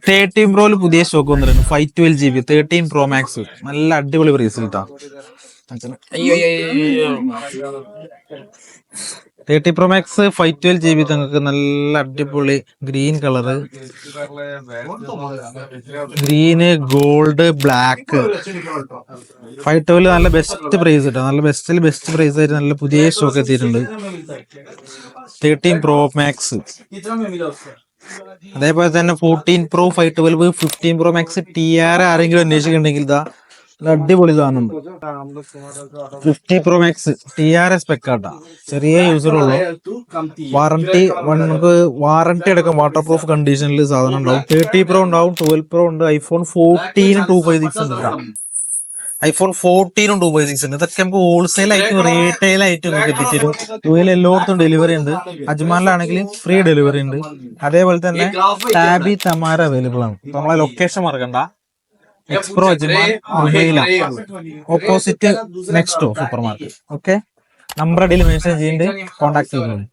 13 Proയിൽ പുതിയ സ്റ്റോക്ക് വന്നിട്ടുണ്ട് 512 GB 13 Pro Max നല്ല അടിപൊളി പ്രൈസ് കിട്ടാം. 30 Pro Max 512 GB നിങ്ങൾക്ക് നല്ല അടിപൊളി green colour, green, gold, black 512 നല്ല ബെസ്റ്റ് പ്രൈസ് കിട്ടാം. നല്ല ബെസ്റ്റ് പ്രൈസ് ആയിട്ട് നല്ല പുതിയ സ്റ്റോക്ക് എത്തിയിട്ടുണ്ട് 13 Pro Max. അതേപോലെ തന്നെ 14 Pro 512 15 Pro Max TR ആരെങ്കിലും അന്വേഷിക്കുന്നുണ്ടെങ്കിൽ ഇതാ അടിപൊളി സാധനം 50 Pro Max TR സ്പെക്കാട്ടാ. ചെറിയ യൂസർ ഉള്ളൂ. നമുക്ക് വാറന്റി അടക്കം വാട്ടർ പ്രൂഫ് കണ്ടീഷനിൽ സാധനം ഉണ്ടാവും. 30 Pro ഉണ്ടാവും, 12 Pro ഉണ്ട്, iPhone 14 256 ഉണ്ട്. iPhone 14 256 ഉണ്ട്. ഇതൊക്കെ നമുക്ക് ഹോൾസെയിൽ ആയിട്ടും റീറ്റെയിൽ ആയിട്ടും നമുക്ക് എത്തിച്ചേരും. എല്ലായിടത്തും ഡെലിവറി ഉണ്ട്. അജ്മാനിലാണെങ്കിൽ ഫ്രീ ഡെലിവറി ഉണ്ട്. അതേപോലെ തന്നെ ടാബി തമാര അവൈലബിൾ ആണ്. നമ്മളെ ലൊക്കേഷൻ മറക്കണ്ട, എക്സ്പ്രോ അജ്മാൻ മുംബൈയിലാണ്, ഓപ്പോസിറ്റ് നെക്സ്റ്റോ സൂപ്പർ മാർക്കറ്റ്. ഓക്കെ, നമ്പർ അടിയിൽ മെൻഷൻ ചെയ്യുന്നുണ്ട്, കോൺടാക്ട് ചെയ്യുന്നുണ്ട്.